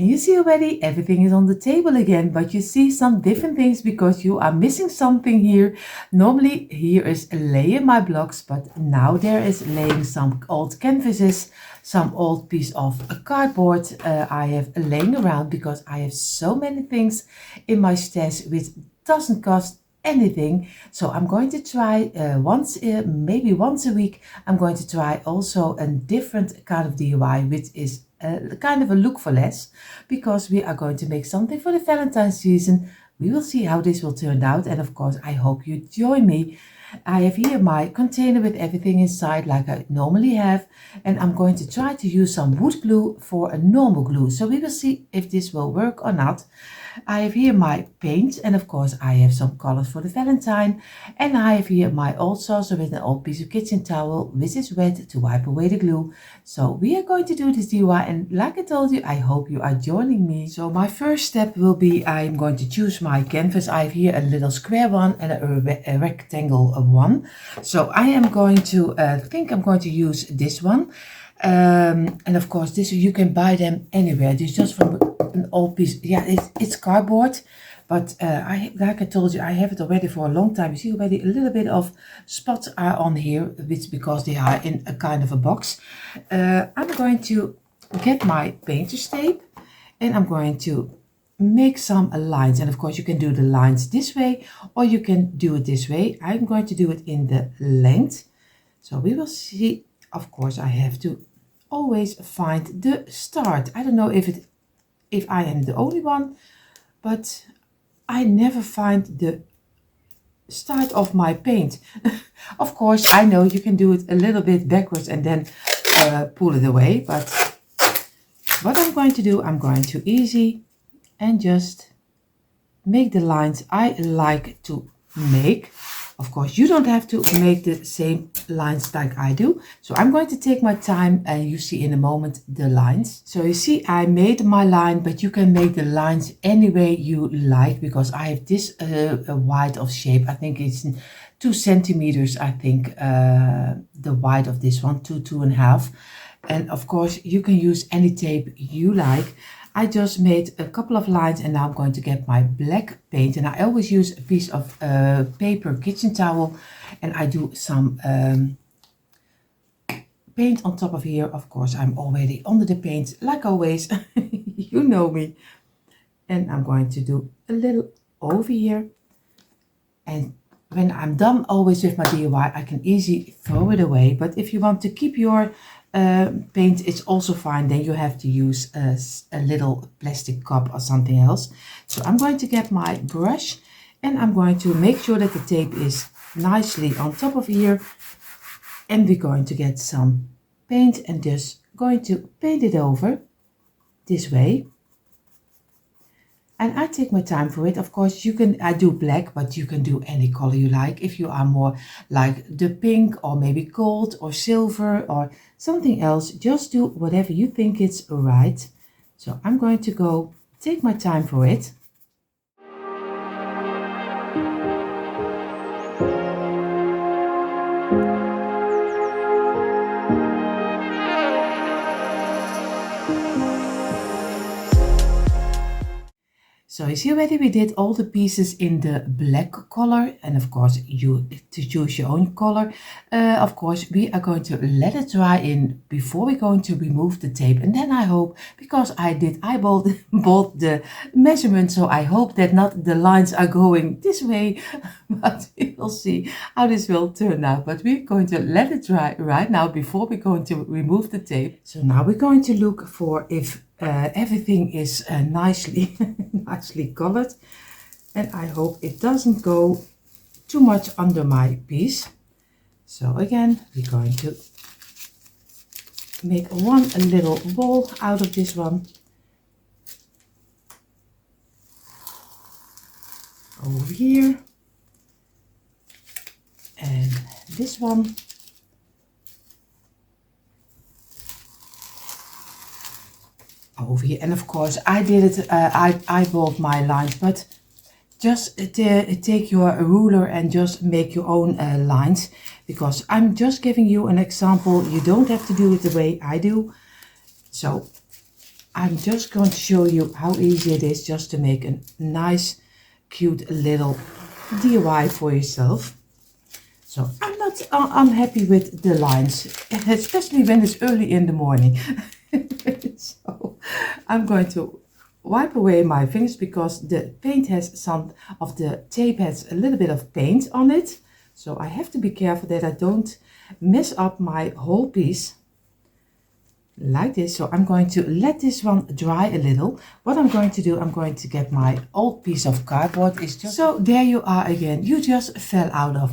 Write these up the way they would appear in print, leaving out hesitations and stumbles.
you see already everything is on the table again, but you see some different things because you are missing something here. Normally here is laying my blocks, but now there is laying some old canvases, some old piece of cardboard I have laying around because I have so many things in my stash which doesn't cost anything. So I'm going to try maybe once a week, I'm going to try also a different kind of DIY, which is kind of a look for less, because we are going to make something for the Valentine season. We will see how this will turn out, and of course I hope you join me. I have here my container with everything inside like I normally have, and I'm going to try to use some wood glue for a normal glue, so we will see if this will work or not. I have here my paint, and of course I have some colors for the Valentine, and I have here my old saucer with an old piece of kitchen towel which is wet to wipe away the glue. So we are going to do this DIY, and like I told you, I hope you are joining me. So my first step will be I'm going to choose my canvas. I have here a little square one and a rectangle one. So I am going to think I'm going to use this one. And of course this you can buy them anywhere. This is just from an old piece. Yeah, it's cardboard, but like I told you, I have it already for a long time. You see already a little bit of spots are on here, which because they are in a kind of a box. I'm going to get my painter's tape and I'm going to make some lines, and of course you can do the lines this way or you can do it this way. I'm going to do it in the length, so we will see. Of course I have to always find the start. I don't know if I am the only one, but I never find the start of my paint. Of course I know you can do it a little bit backwards and then pull it away, but what I'm going to do, I'm going to easy and just make the lines I like to make. Of course, you don't have to make the same lines like I do. So I'm going to take my time, and you see in a moment the lines. So you see I made my line, but you can make the lines any way you like, because I have this wide of shape. I think it's 2 centimeters, I think, the wide of this one, 2.5. And of course you can use any tape you like. I just made a couple of lines, and now I'm going to get my black paint, and I always use a piece of paper kitchen towel, and I do some paint on top of here. Of course I'm already under the paint like always. You know me. And I'm going to do a little over here, and when I'm done always with my DIY I can easily throw it away. But if you want to keep your paint, it's also fine. Then you have to use a little plastic cup or something else. So I'm going to get my brush, and I'm going to make sure that the tape is nicely on top of here, and we're going to get some paint and just going to paint it over this way. And I take my time for it. Of course you can, I do black, but you can do any color you like. If you are more like the pink or maybe gold or silver or something else, just do whatever you think is right. So I'm going to go take my time for it. So you see already we did all the pieces in the black color, and of course you to choose your own color. Of course we are going to let it dry in before we're going to remove the tape, and then I hope, because I eyeballed the measurement, so I hope that not the lines are going this way, but we will see how this will turn out. But we're going to let it dry right now before we're going to remove the tape. So now we're going to look for if everything is nicely colored, and I hope it doesn't go too much under my piece. So again we're going to make a little ball out of this one over here, and this one over here. And of course I did it, I eyeballed my lines, but just take your ruler and just make your own lines, because I'm just giving you an example. You don't have to do it the way I do. So I'm just going to show you how easy it is just to make a nice, cute little DIY for yourself. So I'm not unhappy with the lines, especially when it's early in the morning. So I'm going to wipe away my fingers because the paint has some of the tape has a little bit of paint on it. So I have to be careful that I don't mess up my whole piece like this. So I'm going to let this one dry a little. What I'm going to do, I'm going to get my old piece of cardboard. Is just so there you are again. You just fell out of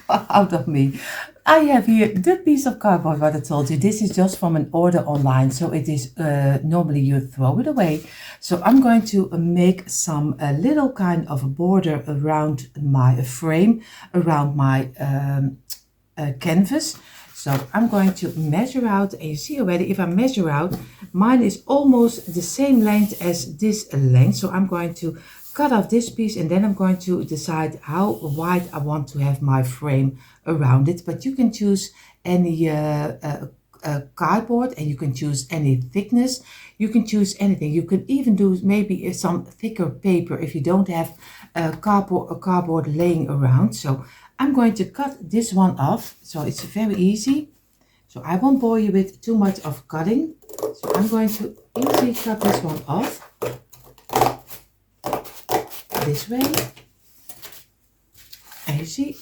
out of me. I have here the piece of cardboard what I told you. This is just from an order online, so it is normally you throw it away. So I'm going to make some little kind of a border around my frame, around my canvas. So I'm going to measure out, and you see already if I measure out, mine is almost the same length as this length. So I'm going to cut off this piece and then I'm going to decide how wide I want to have my frame around it. But you can choose any cardboard, and you can choose any thickness. You can choose anything. You can even do maybe some thicker paper if you don't have cardboard laying around. So I'm going to cut this one off, so it's very easy. So I won't bore you with too much of cutting. So I'm going to easily cut this one off this way. And you see,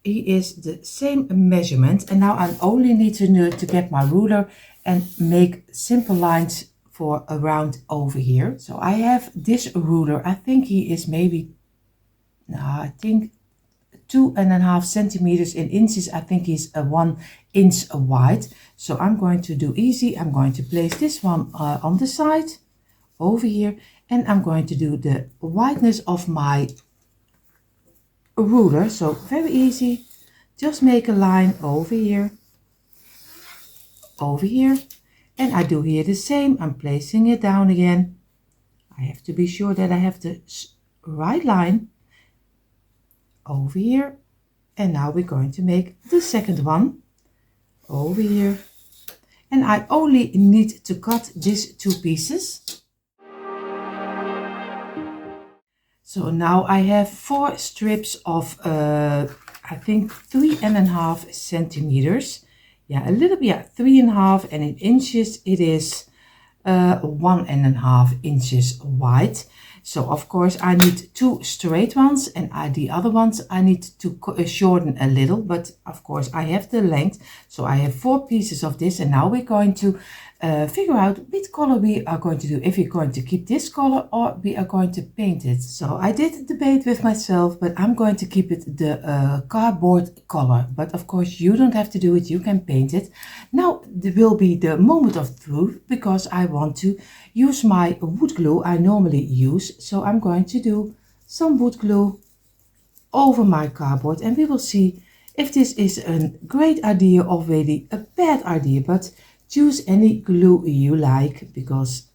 he is the same measurement. And now I only need to get my ruler and make simple lines for around over here. So I have this ruler. I think he is maybe, I think 2.5 centimeters in inches. I think he's 1 inch wide. So I'm going to do easy. I'm going to place this one on the side over here, and I'm going to do the wideness of my ruler. So very easy. Just make a line over here, and I do here the same. I'm placing it down again. I have to be sure that I have the right line over here. And now we're going to make the second one over here, and I only need to cut these 2 pieces. So now I have 4 strips of I think 3.5 centimeters. Yeah, a little bit, yeah, 3.5, and in inches it is 1.5 inches wide. So of course I need 2 straight ones, and the other ones I need to shorten a little, but of course I have the length. So I have 4 pieces of this, and now we're going to figure out which color we are going to do. If we're going to keep this color or we are going to paint it. So I did debate with myself, but I'm going to keep it the cardboard color. But of course you don't have to do it, you can paint it. Now there will be the moment of truth, because I want to use my wood glue I normally use. So I'm going to do some wood glue over my cardboard, and we will see if this is a great idea or really a bad idea. But choose any glue you like, because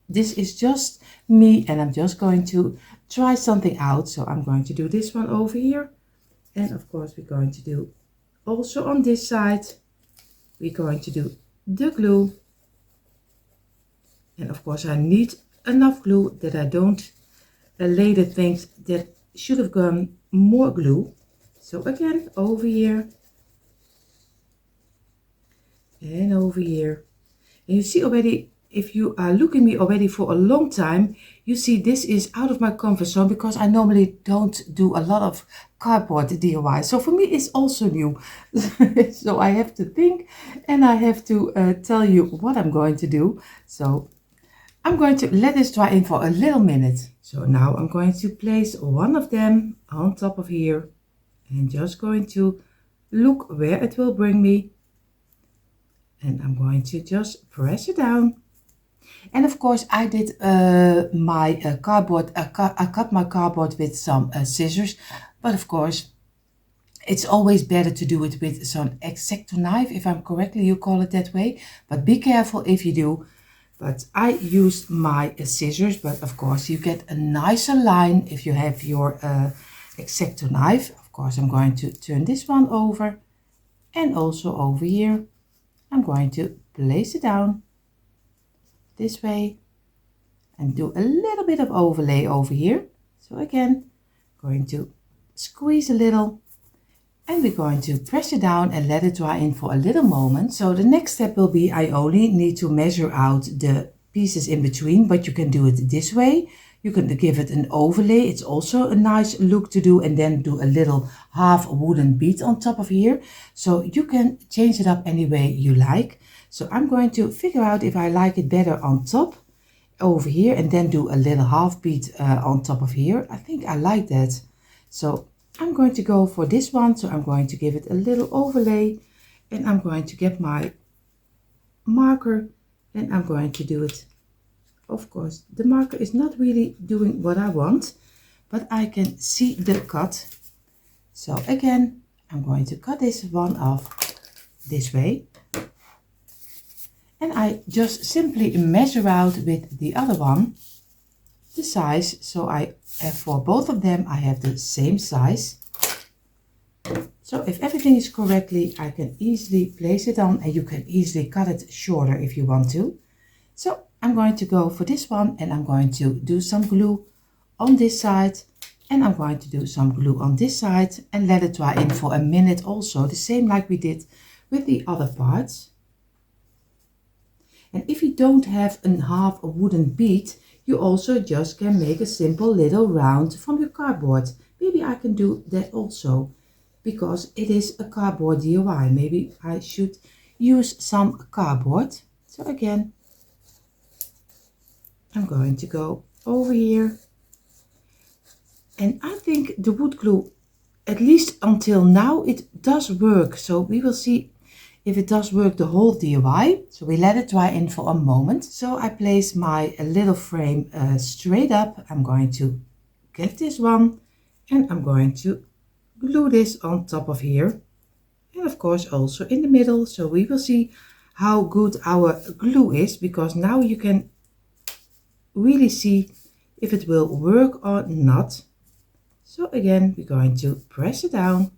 this is just me and I'm just going to try something out. So I'm going to do this one over here, and of course we're going to do also on this side, we're going to do the glue. And of course I need enough glue that I don't lay the things that should have gone more glue. So again, over here and over here. And you see already, if you are looking at me already for a long time, you see this is out of my comfort zone, because I normally don't do a lot of cardboard DIY. So for me it's also new. So I have to think, and I have to tell you what I'm going to do. So I'm going to let this dry in for a little minute. So now I'm going to place one of them on top of here, and just going to look where it will bring me. And I'm going to just press it down. And of course I did my cardboard, I cut my cardboard with some scissors. But of course it's always better to do it with some X-Acto knife, if I'm correctly you call it that way. But be careful if you do. But I used my scissors, but of course you get a nicer line if you have your X-Acto knife. Of course I'm going to turn this one over, and also over here I'm going to place it down this way and do a little bit of overlay over here. So again, going to squeeze a little and we're going to press it down and let it dry in for a little moment. So the next step will be I only need to measure out the pieces in between, but you can do it this way. You can give it an overlay. It's also a nice look to do, and then do a little half wooden bead on top of here. So you can change it up any way you like. So I'm going to figure out if I like it better on top over here and then do a little half bead on top of here. I think I like that. So I'm going to go for this one. So I'm going to give it a little overlay and I'm going to get my marker and I'm going to do it. Of course, the marker is not really doing what I want, but I can see the cut. So again, I'm going to cut this one off this way. And I just simply measure out with the other one the size. So I have for both of them, I have the same size. So if everything is correctly, I can easily place it on and you can easily cut it shorter if you want to. So I'm going to go for this one and I'm going to do some glue on this side and I'm going to do some glue on this side and let it dry in for a minute also, the same like we did with the other parts. And if you don't have a wooden bead, you also just can make a simple little round from your cardboard. Maybe I can do that also because it is a cardboard DIY. Maybe I should use some cardboard. So again, I'm going to go over here. And I think the wood glue, at least until now, it does work. So we will see if it does work the whole DIY. So we let it dry in for a moment. So I place my little frame straight up. I'm going to get this one and I'm going to glue this on top of here. And of course also in the middle. So we will see how good our glue is, because now you can really see if it will work or not. So again, we're going to press it down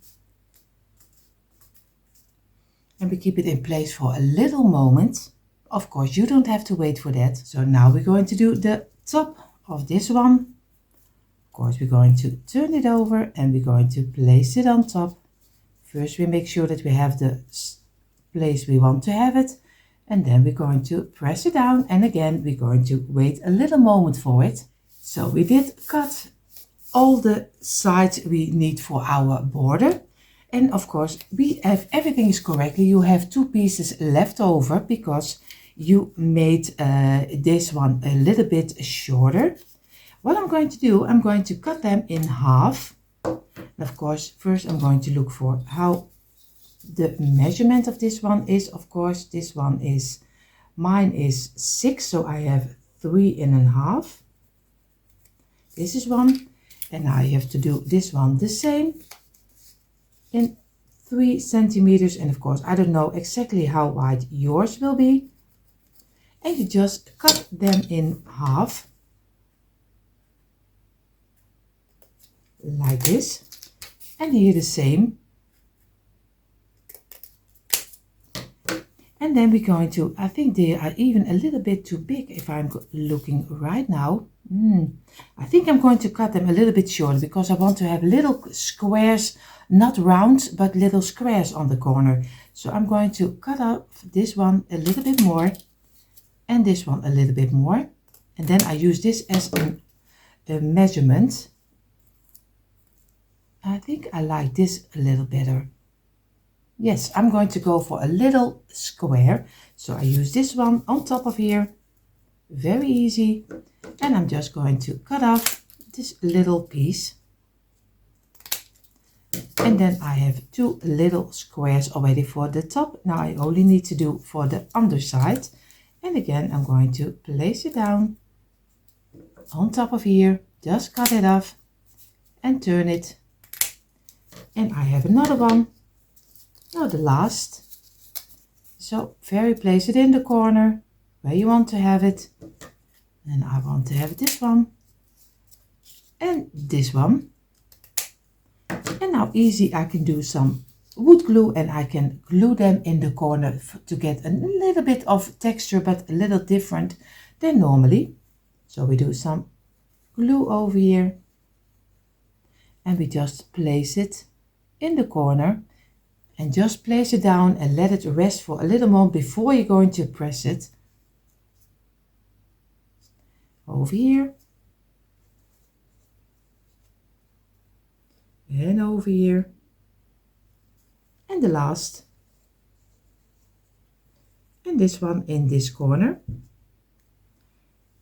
and we keep it in place for a little moment. Of course, you don't have to wait for that. So now we're going to do the top of this one. Of course, we're going to turn it over and we're going to place it on top. First, we make sure that we have the place we want to have it. And then we're going to press it down. And again, we're going to wait a little moment for it. So we did cut all the sides we need for our border. And of course, we have everything is correctly. You have 2 pieces left over because you made this one a little bit shorter. What I'm going to do, I'm going to cut them in half. And of course, first I'm going to look for how the measurement of this one is. Of course, this one is, mine is 6, so I have 3.5. This is one, and I have to do this one the same in 3 centimeters. And of course, I don't know exactly how wide yours will be. And you just cut them in half like this, and here the same. And then we're going to, I think they are even a little bit too big if I'm looking right now. I think I'm going to cut them a little bit shorter because I want to have little squares, not round, but little squares on the corner. So I'm going to cut out this one a little bit more and this one a little bit more. And then I use this as a measurement. I think I like this a little better. Yes, I'm going to go for a little square. So I use this one on top of here. Very easy. And I'm just going to cut off this little piece. And then I have 2 little squares already for the top. Now I only need to do for the underside. And again, I'm going to place it down on top of here. Just cut it off and turn it. And I have another one. Now the last. So place it in the corner where you want to have it. And I want to have this one. And this one. And now easy, I can do some wood glue and I can glue them in the corner to get a little bit of texture, but a little different than normally. So we do some glue over here and we just place it in the corner and just place it down and let it rest for a little moment before you're going to press it. Over here and over here, and the last, and this one in this corner.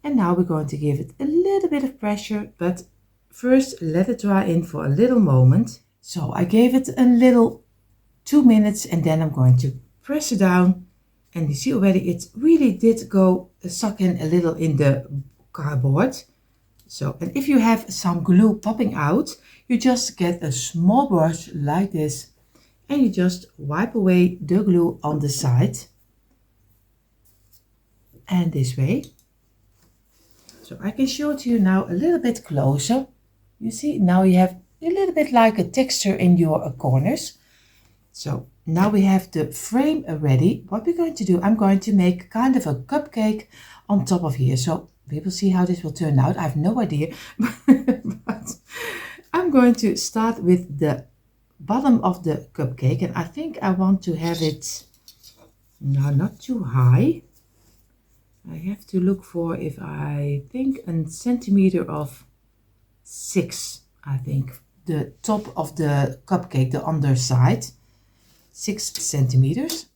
And now we're going to give it a little bit of pressure, but first let it dry in for a little moment. So I gave it a little 2 minutes and then I'm going to press it down, and you see already it really did go suck in a little in the cardboard. So, and if you have some glue popping out, you just get a small brush like this and you just wipe away the glue on the side and this way. So I can show it to you now a little bit closer. You see, now you have a little bit like a texture in your corners. So now we have the frame ready. What we're going to do, I'm going to make kind of a cupcake on top of here. So we will see how this will turn out. I have no idea, but I'm going to start with the bottom of the cupcake, and I think I want to have it, no, not too high. I have to look for, if I think, a centimeter of 6, I think, the top of the cupcake, the underside, 6 centimeters.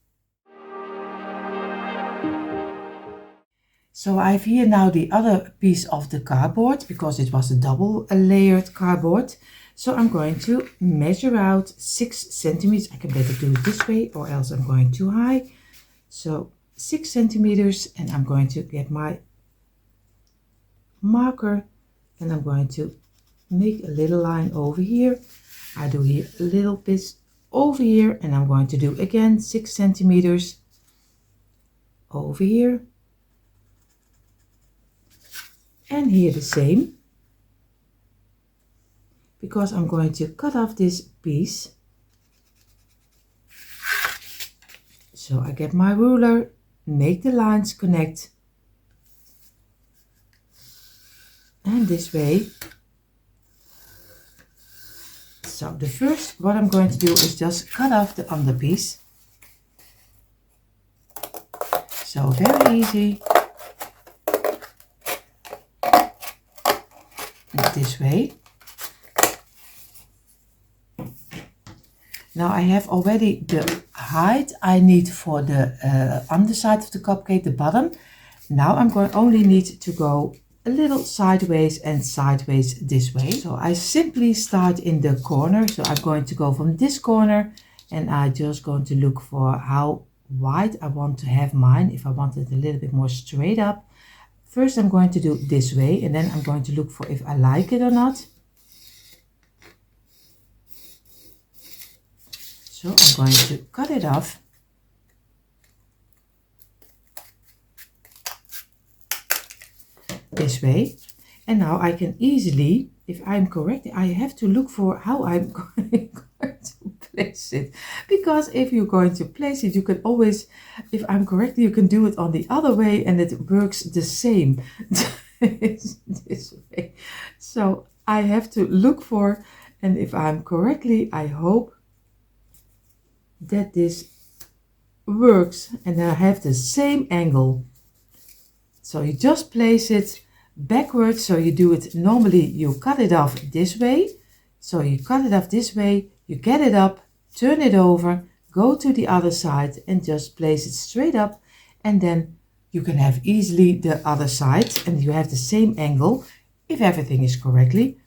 So I have here now the other piece of the cardboard, because it was a double layered cardboard. So I'm going to measure out 6 centimeters. I can better do it this way or else I'm going too high. So 6 centimeters, and I'm going to get my marker and I'm going to make a little line over here. I do here a little bit over here, and I'm going to do again 6 centimeters over here. And here the same, because I'm going to cut off this piece. So I get my ruler, make the lines connect, and this way. So the first, what I'm going to do is just cut off the under piece. So very easy. This way. Now I have already the height I need for the underside of the cupcake, the bottom. Now I'm going only need to go a little sideways and sideways this way. So I simply start in the corner. So I'm going to go from this corner and I'm just going to look for how wide I want to have mine. If I want it a little bit more straight up. First I'm going to do it this way, and then I'm going to look for if I like it or not. So I'm going to cut it off. This way. And now I can easily, if I'm correct, I have to look for how I'm going to place it. Because if you're going to place it, you can always, if I'm correct, you can do it on the other way and it works the same. This way. So I have to look for, and if I'm correctly, I hope that this works, and then I have the same angle. So you just place it backwards. So you do it normally, you cut it off this way. So you cut it off this way, you get it up, turn it over, go to the other side and just place it straight up, and then you can have easily the other side and you have the same angle if everything is correctly.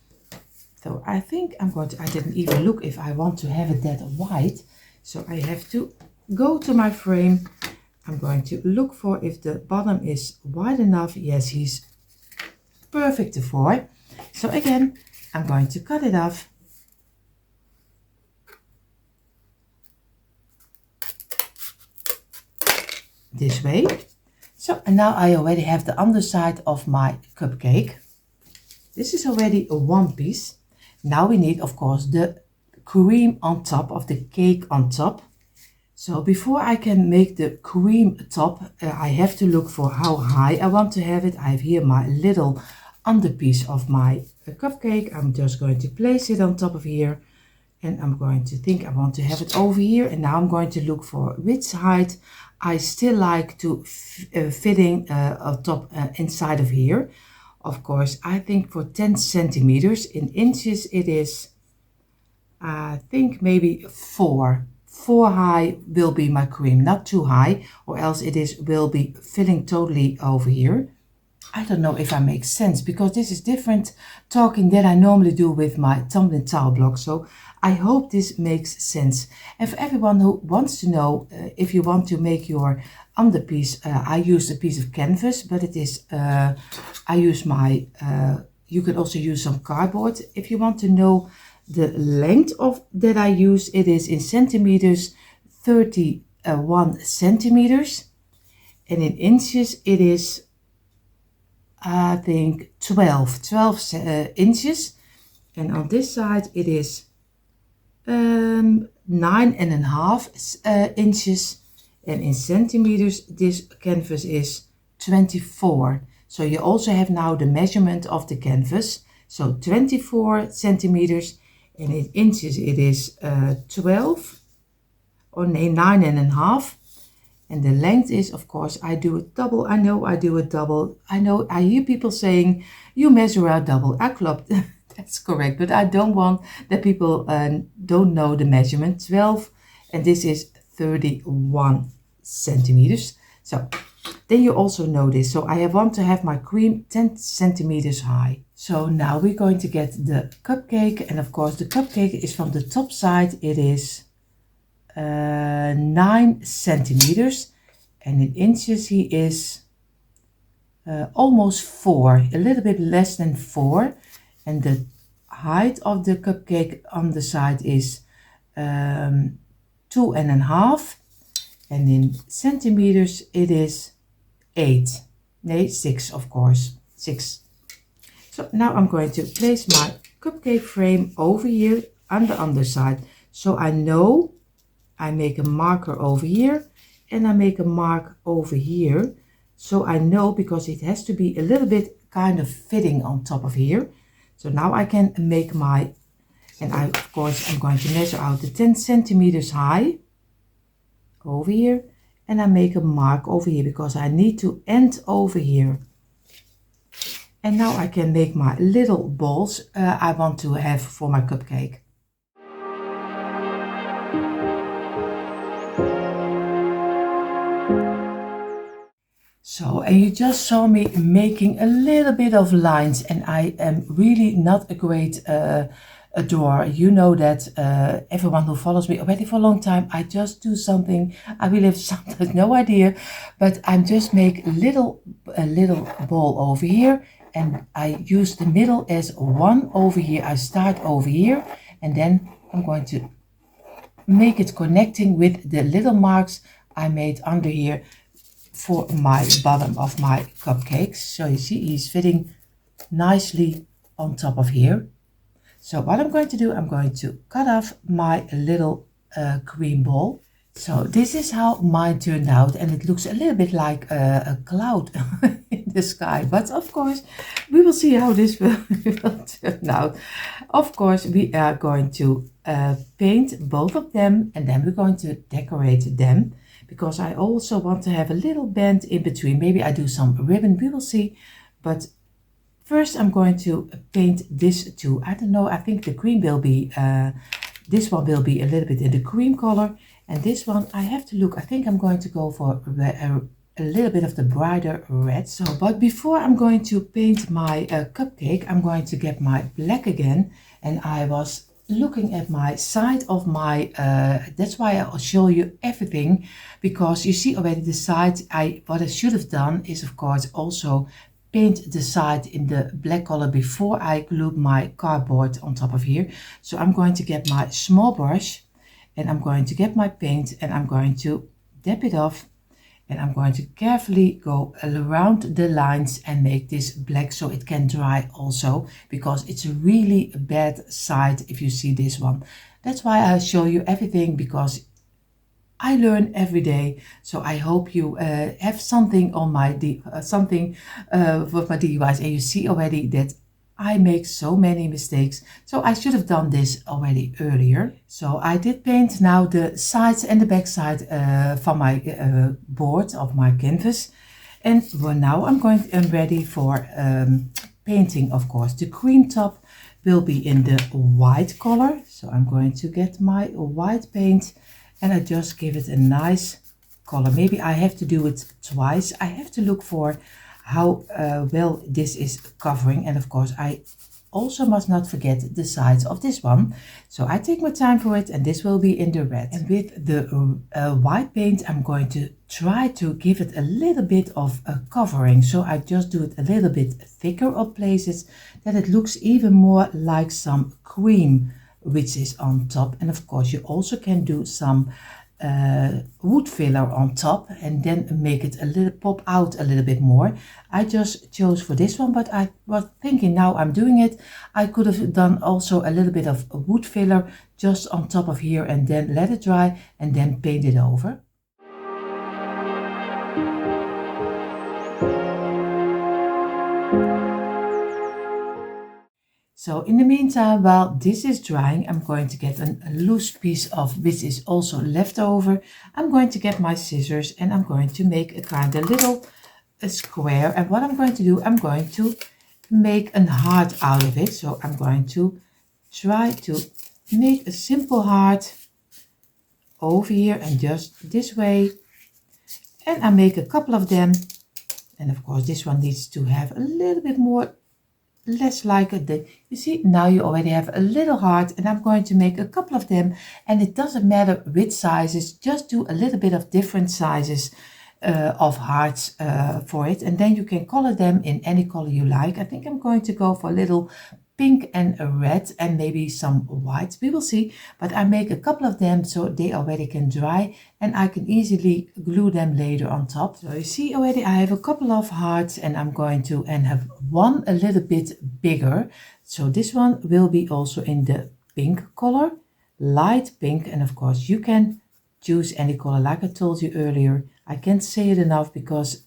So I think I'm going to, I didn't even look if I want to have it that wide. So I have to go to my frame. I'm going to look for if the bottom is wide enough. Yes, he's perfect for. So again, I'm going to cut it off. This way. So, and now I already have the underside of my cupcake. This is already a one piece. Now we need, of course, the cream on top of the cake on top. So before I can make the cream top, I have to look for how high I want to have it. I have here my little underpiece of my cupcake. I'm just going to place it on top of here. And I'm going to think I want to have it over here. And now I'm going to look for which height I still like to fitting on top inside of here. Of course, I think for 10 centimeters. In inches it is, I think maybe 4. 4 high will be my cream, not too high, or else will be filling totally over here. I don't know if I make sense, because this is different talking than I normally do with my tumbling tile block. So I hope this makes sense. And for everyone who wants to know, if you want to make your underpiece, I use a piece of canvas, but it is, I use my, you can also use some cardboard. If you want to know the length of that I use, it is in centimeters, 31 centimeters. And in inches, it is, I think, 12 inches. And on this side, it is 9.5 inches. And in centimeters, this canvas is 24. So you also have now the measurement of the canvas. So 24 centimeters. And in inches, it is 12, or 9.5. And the length is, of course, I do it double. I know I do it double. I know I hear people saying, you measure out double. Klopt, that's correct. But I don't want that people don't know the measurement. 12, and this is 31 centimeters. So then you also know this. So I want to have my cream 10 centimeters high. So now we're going to get the cupcake. And of course, the cupcake is from the top side. It is 9 centimeters, and in inches he is almost 4, a little bit less than 4, and the height of the cupcake on the side is 2.5, and in centimeters it is 6, of course, 6. So now I'm going to place my cupcake frame over here on the underside, so I know I make a marker over here and I make a mark over here. So I know, because it has to be a little bit kind of fitting on top of here. So now I can make my, and of course I'm going to measure out the 10 centimeters high over here. And I make a mark over here because I need to end over here. And now I can make my little balls I want to have for my cupcake. So, and you just saw me making a little bit of lines, and I am really not a great drawer. You know that, everyone who follows me already for a long time, I just do something. I really have sometimes no idea, but I'm just make a little ball over here, and I use the middle as 1 over here. I start over here, and then I'm going to make it connecting with the little marks I made under here for my bottom of my cupcakes. So you see he's fitting nicely on top of here. So what I'm going to do, I'm going to cut off my little cream ball. So this is how mine turned out, and it looks a little bit like a cloud in the sky. But of course, we will see how this will turn out. Of course, we are going to paint both of them, and then we're going to decorate them, because I also want to have a little band in between. Maybe I do some ribbon, we will see. But first I'm going to paint this too. I don't know, I think the green will be, this one will be a little bit in the cream color. And this one, I have to look, I think I'm going to go for a little bit of the brighter red. So, but before I'm going to paint my cupcake, I'm going to get my black again. And I was looking at my side of my, that's why I'll show you everything, because you see already the side. What I should have done is, of course, also paint the side in the black color before I glued my cardboard on top of here. So I'm going to get my small brush, and I'm going to get my paint, and I'm going to dab it off, and I'm going to carefully go around the lines and make this black so it can dry also, because it's a really bad side if you see this one. That's why I show you everything, because I learn every day, so I hope you have something on my with my DIYs, and you see already that I make so many mistakes. So I should have done this already earlier. So I did paint now the sides and the back side from my board of my canvas, and well, now I'm ready for painting. Of course, the cream top will be in the white color, so I'm going to get my white paint and I just give it a nice color. Maybe I have to do it twice. I have to look for how well this is covering, and of course I also must not forget the sides of this one. So I take my time for it, and this will be in the red. And with the white paint, I'm going to try to give it a little bit of a covering. So I just do it a little bit thicker on places, that it looks even more like some cream which is on top. And of course you also can do some wood filler on top and then make it a little pop out a little bit more. I just chose for this one, but I was thinking now I'm doing it, I could have done also a little bit of wood filler just on top of here and then let it dry and then paint it over. So in the meantime, while this is drying, I'm going to get a loose piece of which is also left over. I'm going to get my scissors and I'm going to make a kind of little square. And what I'm going to do, I'm going to make a heart out of it. So I'm going to try to make a simple heart over here and just this way. And I make a couple of them. And of course, this one needs to have a little bit more less like the, you see, now you already have a little heart, and I'm going to make a couple of them, and it doesn't matter which sizes, just do a little bit of different sizes of hearts for it, and then you can color them in any color you like. I think I'm going to go for a little pink and a red and maybe some white, we will see, but I make a couple of them so they already can dry and I can easily glue them later on top. So you see already I have a couple of hearts, and I'm going to have one a little bit bigger. So this one will be also in the pink color, light pink, and of course you can choose any color like I told you earlier. I can't say it enough because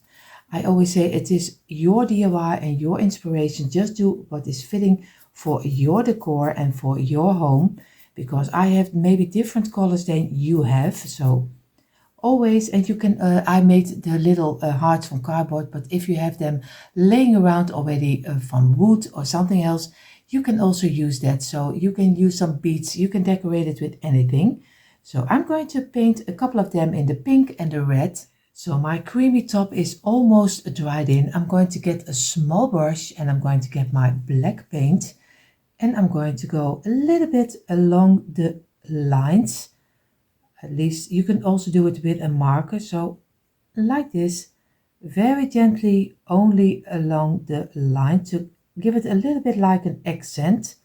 I always say it is your DIY and your inspiration. Just do what is fitting for your decor and for your home, because I have maybe different colors than you have. So always, and you can, I made the little hearts from cardboard, but if you have them laying around already from wood or something else, you can also use that. So you can use some beads, you can decorate it with anything. So I'm going to paint a couple of them in the pink and the red. So my creamy top is almost dried in. I'm going to get a small brush and I'm going to get my black paint, and I'm going to go a little bit along the lines. At least you can also do it with a marker. So like this, very gently only along the line to give it a little bit like an accent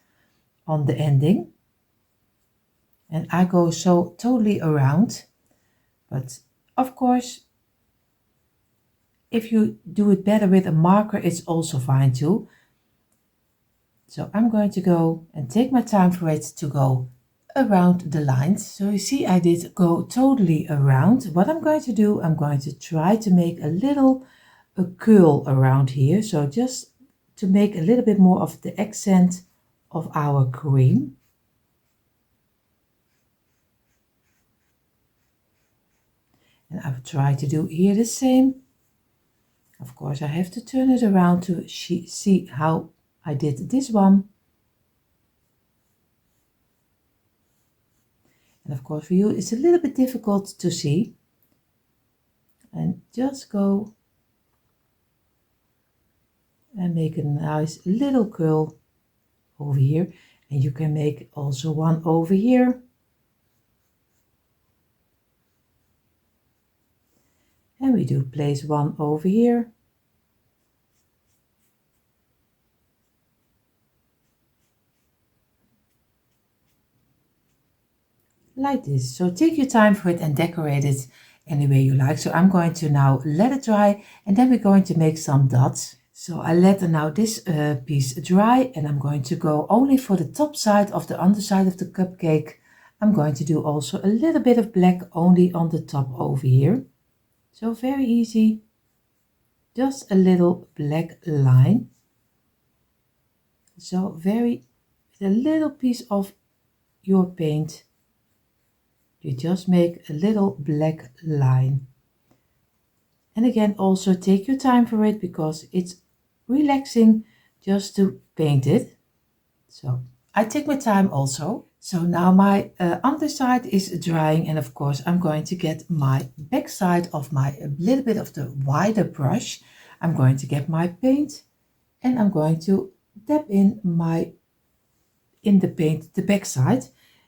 on the ending. And I go so totally around, but of course, if you do it better with a marker, it's also fine too. So I'm going to go and take my time for it to go around the lines. So you see I did go totally around. What I'm going to do, I'm going to try to make a little curl around here. So just to make a little bit more of the accent of our cream. And I've tried to do here the same. Of course, I have to turn it around to see how I did this one. And of course, for you, it's a little bit difficult to see. And just go and make a nice little curl over here. And you can make also one over here. And we do place one over here. Like this. So take your time for it and decorate it any way you like. So I'm going to now let it dry, and then we're going to make some dots. So I let now this piece dry, and I'm going to go only for the top side of the underside of the cupcake. I'm going to do also a little bit of black only on the top over here. So very easy, just a little black line. So very, with a little piece of your paint, you just make a little black line. And again, also take your time for it because it's relaxing just to paint it. So I take my time also. So now my underside is drying, and of course I'm going to get my back side of my a little bit of the wider brush. I'm going to get my paint and I'm going to dab in the paint the back side,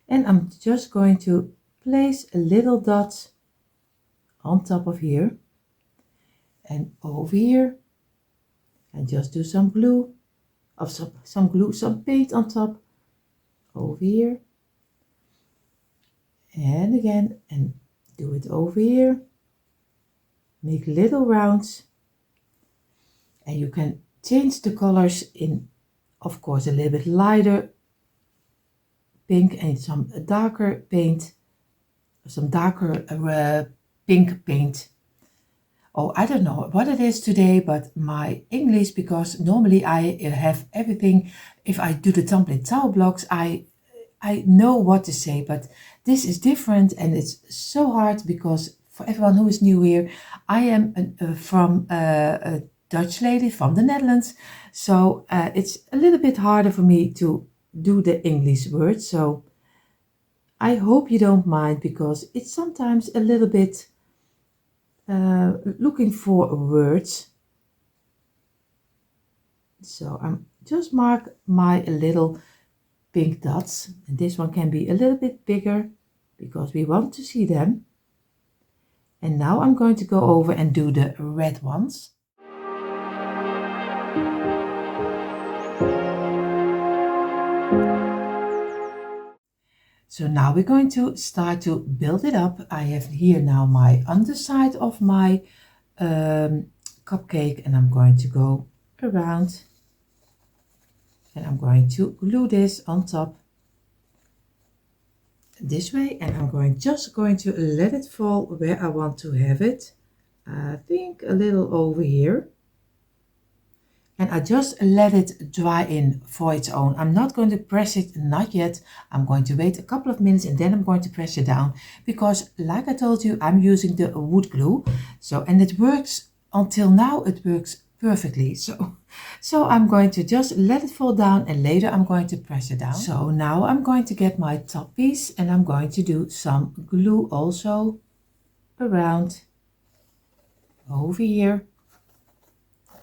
and I'm just going to place a little dot on top of here and over here, and just do some glue of some paint on top over here, and again, and do it over here. Make little rounds, and you can change the colors in, of course, a little bit lighter pink and some darker paint, some darker pink paint. Oh, I don't know what it is today, but my English, because normally I have everything, if I do the tumbling tower blocks, I know what to say, but this is different and it's so hard because for everyone who is new here, I am from a Dutch lady from the Netherlands, so it's a little bit harder for me to do the English words, so I hope you don't mind because it's sometimes a little bit looking for words. So I'm just mark my little pink dots, and this one can be a little bit bigger because we want to see them. And now I'm going to go over and do the red ones. So now we're going to start to build it up. I have here now my underside of my cupcake, and I'm going to go around and I'm going to glue this on top this way, and I'm just going to let it fall where I want to have it. I think a little over here. And I just let it dry in for its own. I'm not going to press it, not yet. I'm going to wait a couple of minutes and then I'm going to press it down because, like I told you, I'm using the wood glue. So, and it works until now, it works perfectly. So I'm going to just let it fall down and later I'm going to press it down. So now I'm going to get my top piece and I'm going to do some glue also around over here.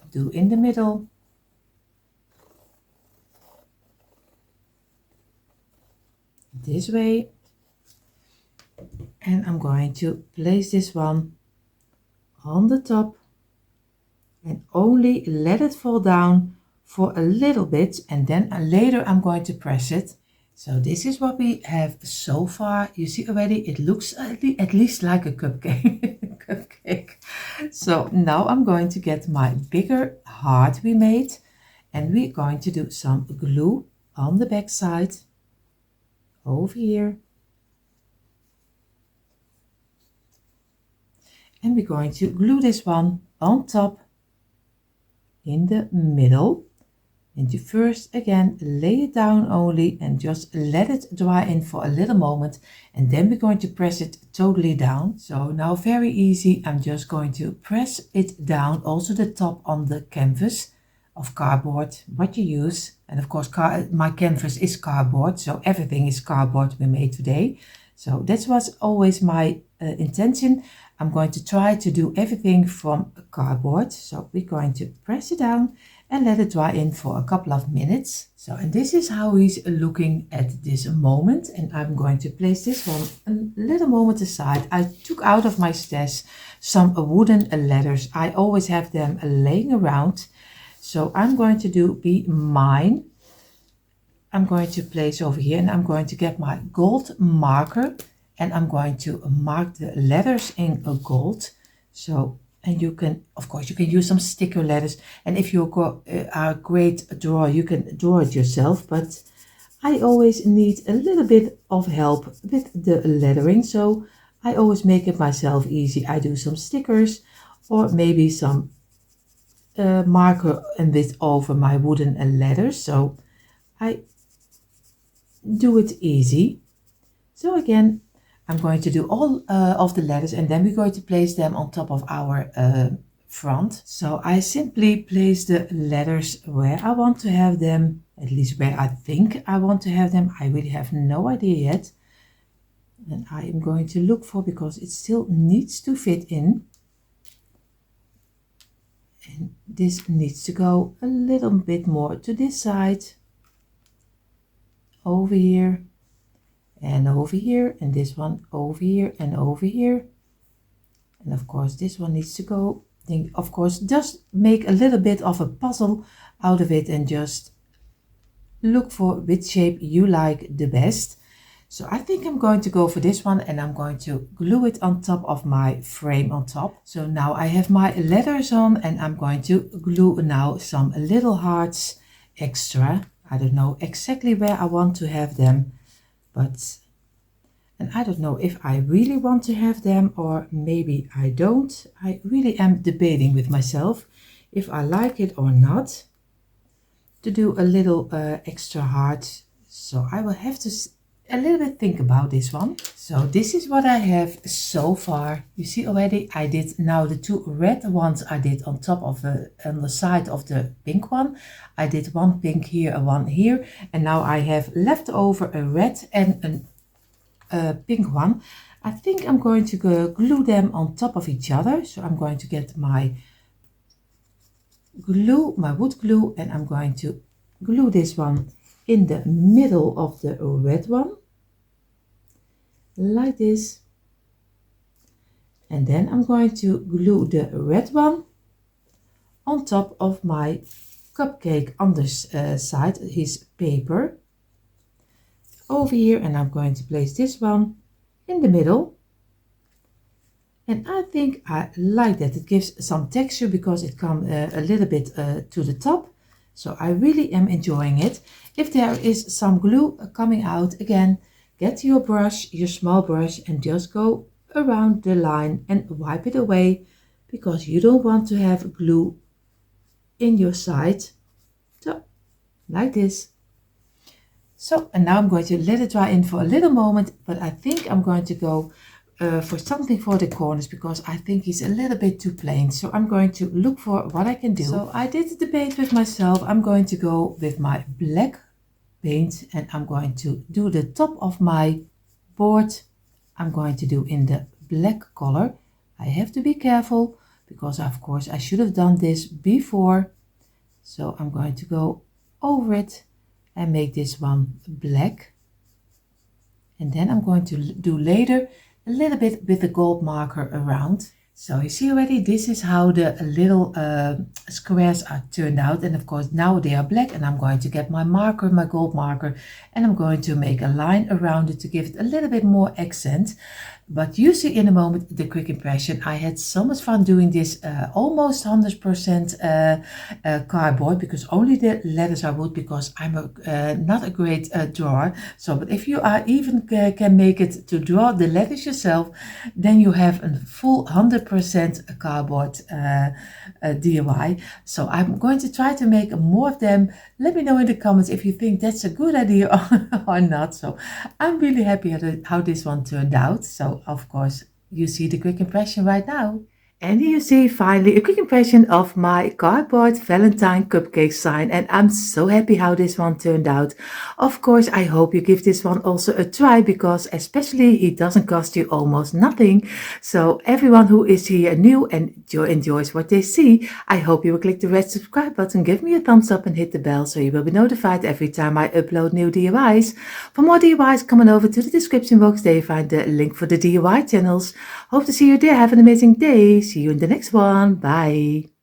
Do in the middle, this way, and I'm going to place this one on the top and only let it fall down for a little bit, and then later I'm going to press it. So this is what we have so far. You see already it looks at least like a cupcake. Cupcake. So now I'm going to get my bigger heart we made, and we're going to do some glue on the back side over here, and we're going to glue this one on top in the middle. And you first again lay it down only and just let it dry in for a little moment, and then we're going to press it totally down. So now very easy, I'm just going to press it down, also the top on the canvas of cardboard, what you use. And of course my canvas is cardboard, so everything is cardboard we made today. So that was always my intention. I'm going to try to do everything from cardboard. So we're going to press it down and let it dry in for a couple of minutes. So, and this is how he's looking at this moment. And I'm going to place this one a little moment aside. I took out of my stash some wooden ladders. I always have them laying around. So I'm going to be mine. I'm going to place over here and I'm going to get my gold marker and I'm going to mark the letters in gold. So, and you can, of course, you can use some sticker letters. And if you are a great drawer, you can draw it yourself. But I always need a little bit of help with the lettering, so I always make it myself easy. I do some stickers or maybe some marker and this over my wooden letters, so I do it easy. So again, I'm going to do all of the letters and then we're going to place them on top of our front. So I simply place the letters where I want to have them, at least where I think I want to have them. I really have no idea yet. And I am going to look for, because it still needs to fit in. And this needs to go a little bit more to this side, over here, and over here, and this one over here and over here. And of course this one needs to go. Then of course just make a little bit of a puzzle out of it and just look for which shape you like the best. So I think I'm going to go for this one and I'm going to glue it on top of my frame on top. So now I have my letters on and I'm going to glue now some little hearts extra. I don't know exactly where I want to have them, and I don't know if I really want to have them or maybe I don't. I really am debating with myself if I like it or not to do a little extra heart. So I will have to a little bit think about this one. So this is what I have so far. You see already I did now the two red ones I did on top of on the side of the pink one. I did one pink here and one here, and now I have left over a red and a pink one. I think I'm going to glue them on top of each other. So I'm going to get my glue, my wood glue, and I'm going to glue this one in the middle of the red one, like this. And then I'm going to glue the red one on top of my cupcake on this side, his paper, over here. And I'm going to place this one in the middle. And I think I like that. It gives some texture because it comes a little bit to the top. So I really am enjoying it. If there is some glue coming out, again, get your brush, your small brush, and just go around the line and wipe it away, because you don't want to have glue in your side. So, like this. So, and now I'm going to let it dry in for a little moment, but I think I'm going to go for something for the corners, because I think he's a little bit too plain. So I'm going to look for what I can do. So I did the debate with myself. I'm going to go with my black paint and I'm going to do the top of my board. I'm going to do in the black color. I have to be careful because of course I should have done this before. So I'm going to go over it and make this one black. And then I'm going to do later a little bit with the gold marker around. So you see already, this is how the little squares are turned out. And of course now they are black, and I'm going to get my marker, my gold marker, and I'm going to make a line around it to give it a little bit more accent. But you see in a moment the quick impression. I had so much fun doing this almost 100% cardboard, because only the letters are wood, because I'm not a great drawer. So, but if you are even can make it to draw the letters yourself, then you have a full 100% cardboard DIY. So I'm going to try to make more of them. Let me know in the comments if you think that's a good idea or not. So I'm really happy how this one turned out. So of course you see the quick impression right now. And here you see finally a quick impression of my cardboard Valentine cupcake sign, and I'm so happy how this one turned out. Of course, I hope you give this one also a try, because especially it doesn't cost you almost nothing. So everyone who is here new and enjoys what they see, I hope you will click the red subscribe button, give me a thumbs up and hit the bell so you will be notified every time I upload new DIYs. For more DIYs, come on over to the description box, there you find the link for the DIY channels. Hope to see you there. Have an amazing day. See you in the next one. Bye.